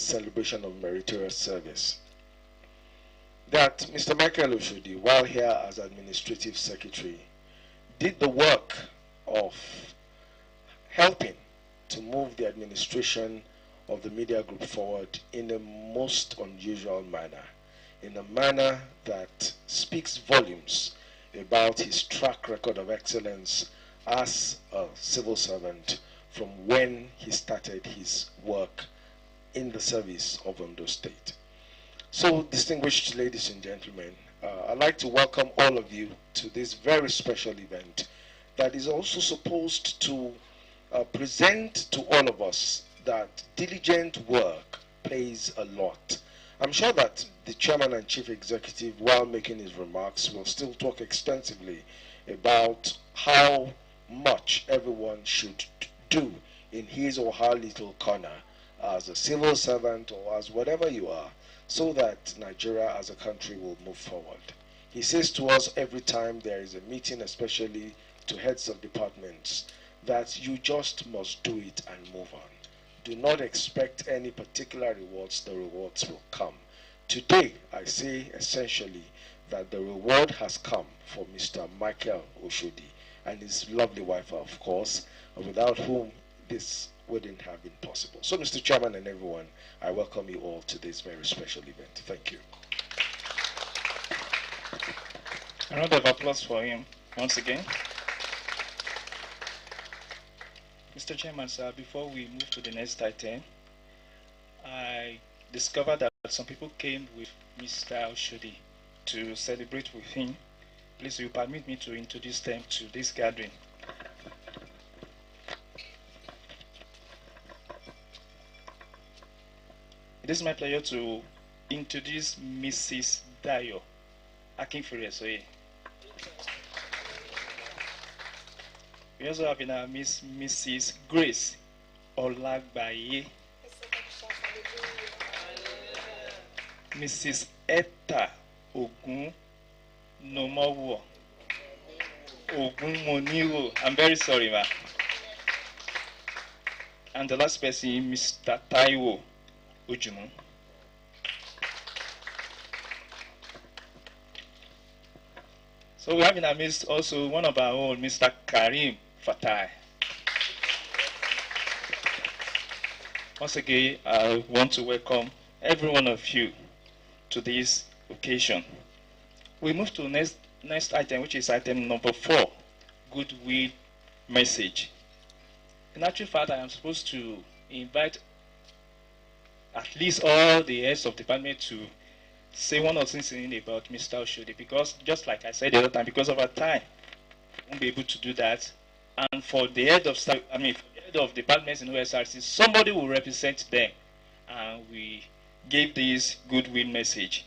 celebration of Meritorious service. That Mr. Micheal Oshodi, while here as Administrative Secretary, did the work of helping to move the administration of the media group forward in a most unusual manner, in a manner that speaks volumes about his track record of excellence as a civil servant from when he started his work in the service of Ondo State. So, distinguished ladies and gentlemen, I'd like to welcome all of you to this very special event that is also supposed to present to all of us that diligent work pays a lot. I'm sure that the chairman and chief executive, while making his remarks, will still talk extensively about how much everyone should do in his or her little corner as a civil servant or as whatever you are, so that Nigeria as a country will move forward. He says to us every time there is a meeting, especially to heads of departments, that you just must do it and move on. Do not expect any particular rewards. The rewards will come. Today, I say essentially that the reward has come for Mr. Micheal Oshodi and his lovely wife, of course, without whom this wouldn't have been possible. So, Mr. Chairman and everyone, I welcome you all to this very special event. Thank you. A round of applause for him once again. Mr. Chairman, sir, before we move to the next item, I discovered that some people came with Mr. Oshodi to celebrate with him. Please, will you permit me to introduce them to this gathering? It is my pleasure to introduce Mrs. Dayo Akinfuresoye. We also have in our Mrs. Grace Olagbaye, Mrs. Etta Ogun Nomowo, Ogun Moniro. I'm very sorry, ma. And the last person, Mr. Taiwo Ujumu. So we have in our midst also one of our own, Mr. Karim Fatai. Once again, I want to welcome every one of you to this occasion. We move to the next item, which is item number 4, goodwill message. In actual fact, I am supposed to invite at least all the heads of department to say one or something about Mr. Oshodi, because just like I said the other time, because of our time, we won't be able to do that. And for the head of staff, for the head of departments in OSRC, somebody will represent them, and we gave this goodwill message.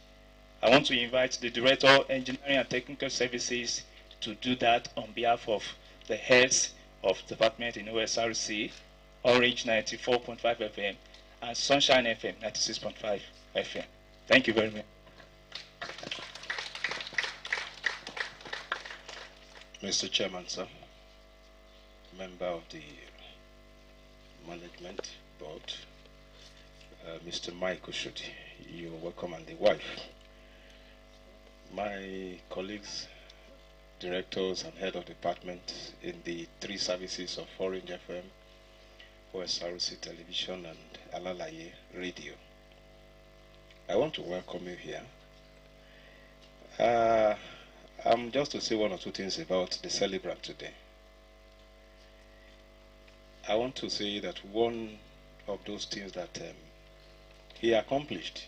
I want to invite the Director, Engineering and Technical Services to do that on behalf of the heads of department in OSRC, Orange 94.5 FM, and Sunshine FM 96.5 FM. Thank you very much. Mr. Chairman, sir, member of the management board, Mr. Micheal Oshodi, you're welcome, and the wife. My colleagues, directors and head of department in the 3 services of Orange FM, OSRC Television and Alalaye Radio. I want to welcome you here. I'm just to say one or two things about the celebrant today. I want to say that one of those things that he accomplished,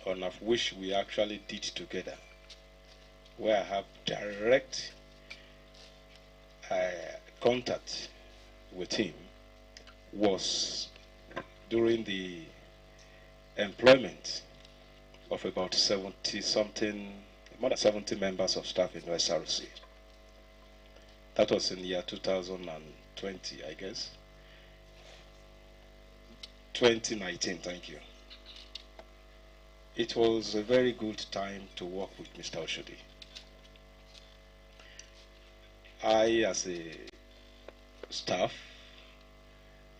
and of which we actually did together, where I have direct contact with him, was during the employment of about 70-something, more than 70 members of staff in OSRC. That was in the year 2020, I guess. 2019, thank you. It was a very good time to work with Mr. Oshodi. I, as a staff,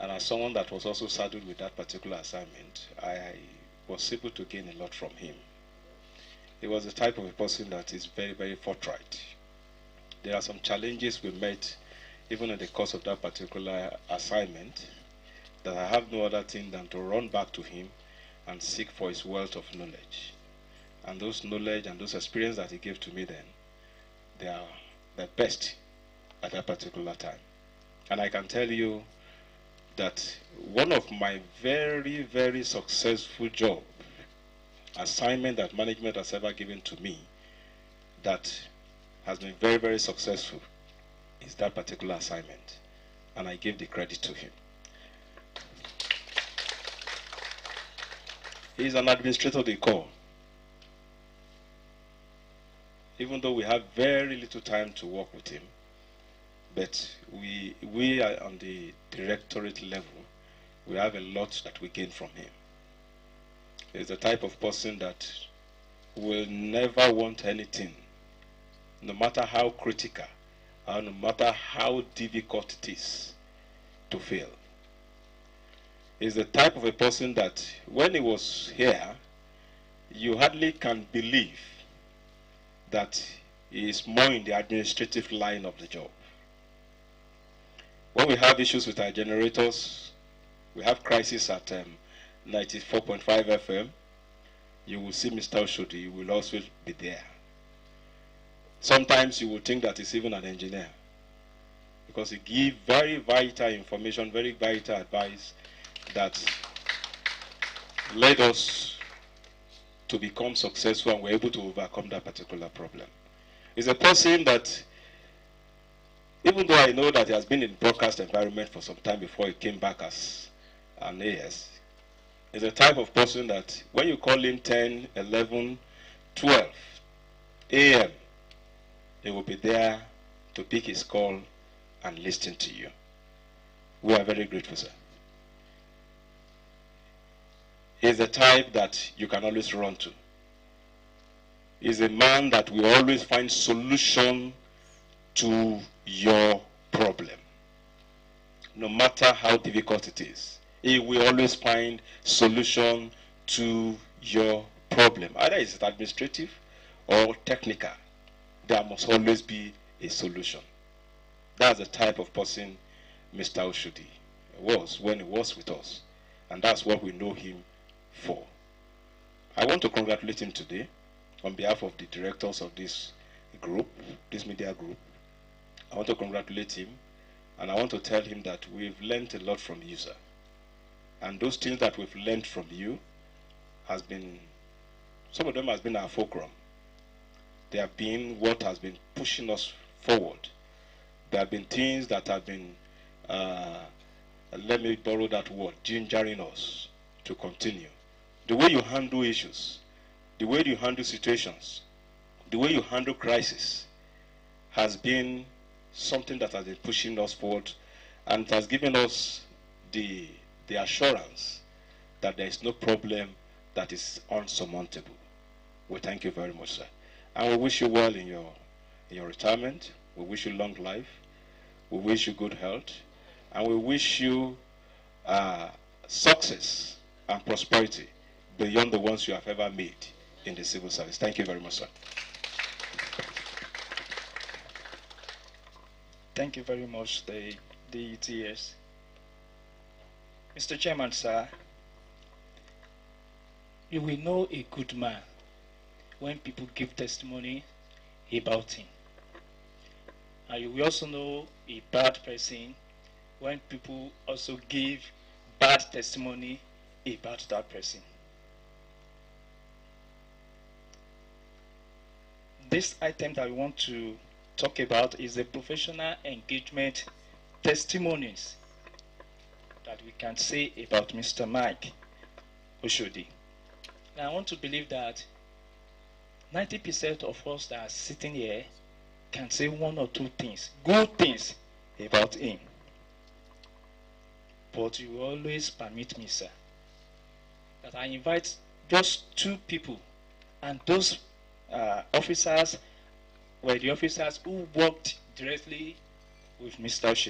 And as someone that was also saddled with that particular assignment, I was able to gain a lot from him. He was the type of a person that is very, very forthright. There are some challenges we met even in the course of that particular assignment that I have no other thing than to run back to him and seek for his wealth of knowledge. And those knowledge and those experience that he gave to me then, they are the best at that particular time. And I can tell you that one of my very, very successful job assignment that management has ever given to me that has been very, very successful is that particular assignment. And I give the credit to him. He's an administrator they call. Even though we have very little time to work with him, but we are on the directorate level. We have a lot that we gain from him. He's the type of person that will never want anything, no matter how critical, or no matter how difficult it is, to fail. He's the type of a person that when he was here, you hardly can believe that he is more in the administrative line of the job. When we have issues with our generators, we have crisis at 94.5 FM, you will see Mr. Oshodi, he will also be there. Sometimes you will think that he's even an engineer, because he gives very vital information, very vital advice that led us to become successful and we're able to overcome that particular problem. He's a person that, even though I know that he has been in broadcast environment for some time before he came back as an AS, is a type of person that when you call him 10, 11, 12 a.m., he will be there to pick his call and listen to you. We are very grateful, sir. He's the type that you can always run to. He's a man that will always find solution to your problem. No matter how difficult it is, he will always find solution to your problem. Either it's administrative or technical, there must always be a solution. That's the type of person Mr. Oshodi was when he was with us. And that's what we know him for. I want to congratulate him today on behalf of the directors of this group, this media group. I want to congratulate him, and I want to tell him that we've learned a lot from you, sir. And those things that we've learned from you has been, some of them has been our fulcrum. They have been what has been pushing us forward. There have been things that have been, let me borrow that word, gingering us to continue. The way you handle issues, the way you handle situations, the way you handle crisis has been something that has been pushing us forward, and it has given us the assurance that there is no problem that is unsurmountable. We thank you very much, sir. And we wish you well in your retirement. We wish you long life. We wish you good health. And we wish you success and prosperity beyond the ones you have ever made in the civil service. Thank you very much, sir. Thank you very much, the ETS. Mr. Chairman, sir, you will know a good man when people give testimony about him. And you will also know a bad person when people also give bad testimony about that person. This item that we want to talk about is the professional engagement testimonies that we can say about Mr. Mike Oshodi. Now, I want to believe that 90% of us that are sitting here can say one or two things, good things about him. But you will always permit me, sir, that I invite just two people, and those officers were the officers who worked directly with Mr. Oshodi.